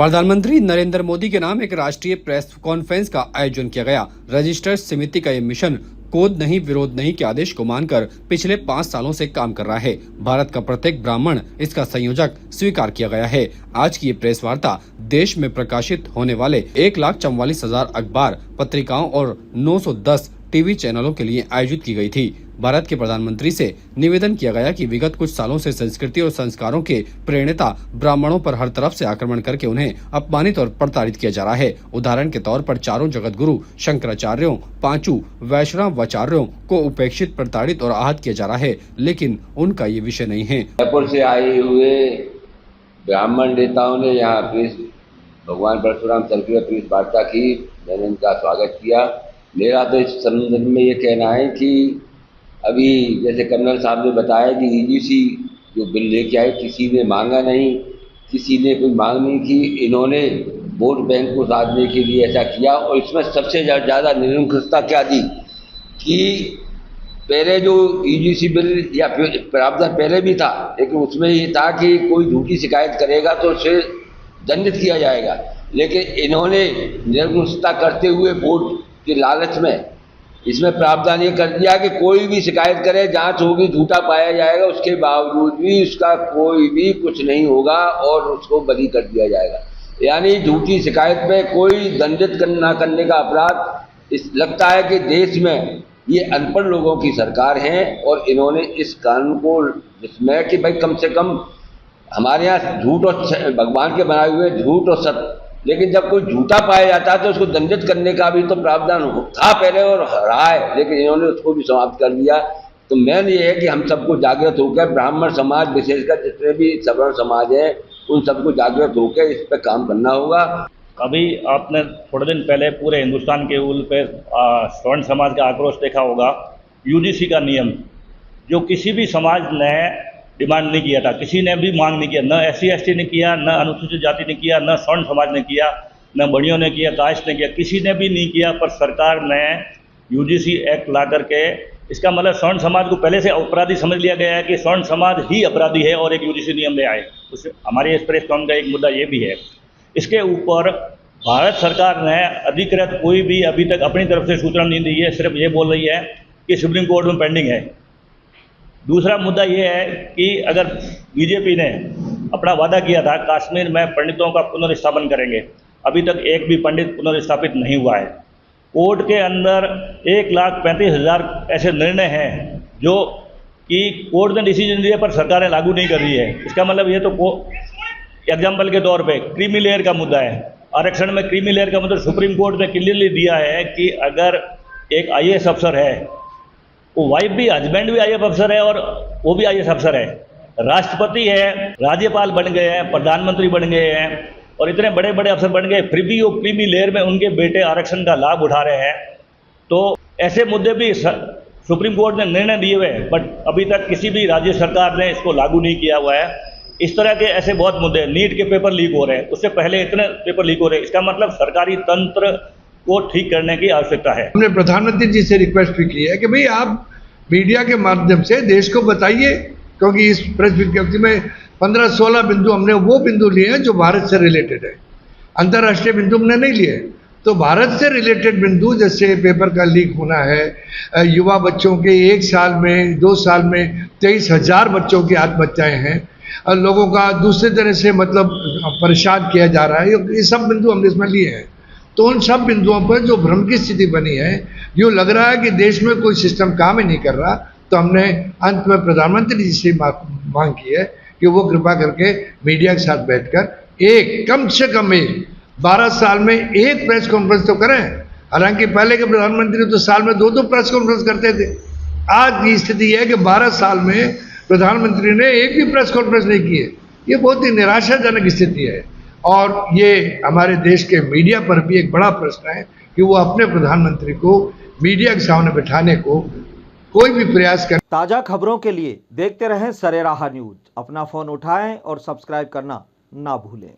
प्रधानमंत्री नरेंद्र मोदी के नाम एक राष्ट्रीय प्रेस कॉन्फ्रेंस का आयोजन किया गया। रजिस्टर्ड समिति का ये मिशन कोद नहीं विरोध नहीं के आदेश को मानकर पिछले 5 सालों से काम कर रहा है। भारत का प्रत्येक ब्राह्मण इसका संयोजक स्वीकार किया गया है। आज की ये प्रेस वार्ता देश में प्रकाशित होने वाले 1,44,000 अखबार, पत्रिकाओं और 910 टीवी चैनलों के लिए आयोजित की गई थी। भारत के प्रधानमंत्री से निवेदन किया गया कि विगत कुछ सालों से संस्कृति और संस्कारों के प्रेरणा ब्राह्मणों पर हर तरफ से आक्रमण करके उन्हें अपमानित और प्रताड़ित किया जा रहा है। उदाहरण के तौर पर 4 जगत गुरु शंकराचार्यों, 5 वैष्णवाचार्यों को उपेक्षित, प्रताड़ित और आहत किया जा रहा है, लेकिन उनका ये विषय नहीं है। जयपुर से आए हुए ब्राह्मण नेताओं ने यहाँ प्रेस भगवान परशुराम सर्किल प्रेस वार्ता की। मैंने उनका स्वागत किया। मेरा तो इस संदर्भ में ये कहना है कि अभी जैसे कर्नल साहब ने बताया कि ईजीसी जो बिल लेके आए, किसी ने मांगा नहीं, किसी ने कोई मांग नहीं की। इन्होंने वोट बैंक को साधने के लिए ऐसा किया। और इसमें सबसे ज़्यादा निरंकुशता क्या दी कि पहले जो ईजीसी बिल या प्रावधान पहले भी था, लेकिन उसमें ये था कि कोई झूठी शिकायत करेगा तो उसे दंडित किया जाएगा। लेकिन इन्होंने निरंकुशता करते हुए वोट के लालच में इसमें प्रावधान ये कर दिया कि कोई भी शिकायत करे, जांच होगी, झूठा पाया जाएगा, उसके बावजूद भी उसका कोई भी कुछ नहीं होगा और उसको बरी कर दिया जाएगा। यानी झूठी शिकायत पे कोई दंडित न करने का अपराध। लगता है कि देश में ये अनपढ़ लोगों की सरकार है और इन्होंने इस कानून को, जिसमें कि भाई कम से कम हमारे यहाँ झूठ और भगवान के बनाए हुए झूठ और सत्य, लेकिन जब कोई झूठा पाया जाता है तो उसको दंडित करने का भी तो प्रावधान था पहले और रहा है, लेकिन इन्होंने उसको भी समाप्त कर दिया। तो मेन ये है कि हम सबको जागृत होकर, ब्राह्मण समाज विशेषकर जितने भी सवर्ण समाज है, उन सबको जागृत होकर इस पर काम करना होगा। अभी आपने थोड़े दिन पहले पूरे हिंदुस्तान के उल पे स्वर्ण समाज का आक्रोश देखा होगा। यूजीसी का नियम जो किसी भी समाज ने डिमांड नहीं किया था, किसी ने भी मांग नहीं किया, न SC/ST ने किया, न अनुसूचित जाति ने किया, न स्वर्ण समाज ने किया, न बड़ियों ने किया, कास्ट ने किया, किसी ने भी नहीं किया। पर सरकार ने यूजीसी एक्ट ला करके, इसका मतलब स्वर्ण समाज को पहले से अपराधी समझ लिया गया है कि स्वर्ण समाज ही अपराधी है और एक यूजीसी नियम ले आए। उससे हमारे इस प्रेस कॉन का एक मुद्दा ये भी है। इसके ऊपर भारत सरकार ने अधिकृत कोई भी अभी तक अपनी तरफ से सूचना नहीं दी है, सिर्फ ये बोल रही है कि सुप्रीम कोर्ट में पेंडिंग है। दूसरा मुद्दा ये है कि अगर बीजेपी ने अपना वादा किया था कश्मीर में पंडितों का पुनर्स्थापन करेंगे, अभी तक एक भी पंडित पुनर्स्थापित नहीं हुआ है। कोर्ट के अंदर 1,35,000 ऐसे निर्णय हैं जो कि कोर्ट ने डिसीजन दिया पर सरकारें लागू नहीं कर रही है। इसका मतलब ये तो एग्जाम्पल के तौर पे क्रीमी लेयर का मुद्दा है। आरक्षण में क्रीमी लेयर का मतलब सुप्रीम कोर्ट ने क्लियरली दिया है कि अगर एक IAS अफसर है, वो वाइफ भी, हस्बैंड भी IAS अफसर है और वो भी IAS अफसर है, राष्ट्रपति है, राज्यपाल बन गए हैं, प्रधानमंत्री बन गए हैं और इतने बड़े बड़े अफसर बन गए, फिर भी वो क्रीमी लेयर में उनके बेटे आरक्षण का लाभ उठा रहे हैं। तो ऐसे मुद्दे भी सुप्रीम कोर्ट ने निर्णय दिए हुए हैं, बट अभी तक किसी भी राज्य सरकार ने इसको लागू नहीं किया हुआ है। इस तरह के ऐसे बहुत मुद्दे, नीट के पेपर लीक हो रहे हैं, उससे पहले इतने पेपर लीक हो रहे हैं। इसका मतलब सरकारी तंत्र को ठीक करने की आवश्यकता है। हमने प्रधानमंत्री जी से रिक्वेस्ट भी की है कि भाई आप मीडिया के माध्यम से देश को बताइए, क्योंकि इस प्रेस विज्ञप्ति में 15-16 बिंदु हमने वो बिंदु लिए हैं जो भारत से रिलेटेड है, अंतर्राष्ट्रीय बिंदु हमने नहीं लिए। तो भारत से रिलेटेड बिंदु जैसे पेपर का लीक होना है, युवा बच्चों के 1 साल में 2 साल में 23,000 बच्चों की आत्महत्याएं हैं, लोगों का दूसरे तरह से मतलब परेशान किया जा रहा है, ये सब बिंदु हमने इसमें लिए हैं। तो उन सब बिंदुओं पर जो भ्रम की स्थिति बनी है, यूँ लग रहा है कि देश में कोई सिस्टम काम ही नहीं कर रहा, तो हमने अंत में प्रधानमंत्री जी से मांग की है कि वो कृपा करके मीडिया के साथ बैठकर कम से कम 12 साल में एक प्रेस कॉन्फ्रेंस तो करें। हालांकि पहले के प्रधानमंत्री तो साल में 2-2 प्रेस कॉन्फ्रेंस करते थे। आज की स्थिति है कि 12 साल में प्रधानमंत्री ने एक भी प्रेस कॉन्फ्रेंस नहीं की है। ये बहुत ही निराशाजनक स्थिति है और ये हमारे देश के मीडिया पर भी एक बड़ा प्रश्न है कि वो अपने प्रधानमंत्री को मीडिया के सामने बिठाने को कोई भी प्रयास करें। ताज़ा खबरों के लिए देखते रहें सरेराह न्यूज। अपना फ़ोन उठाएं और सब्सक्राइब करना ना भूलें।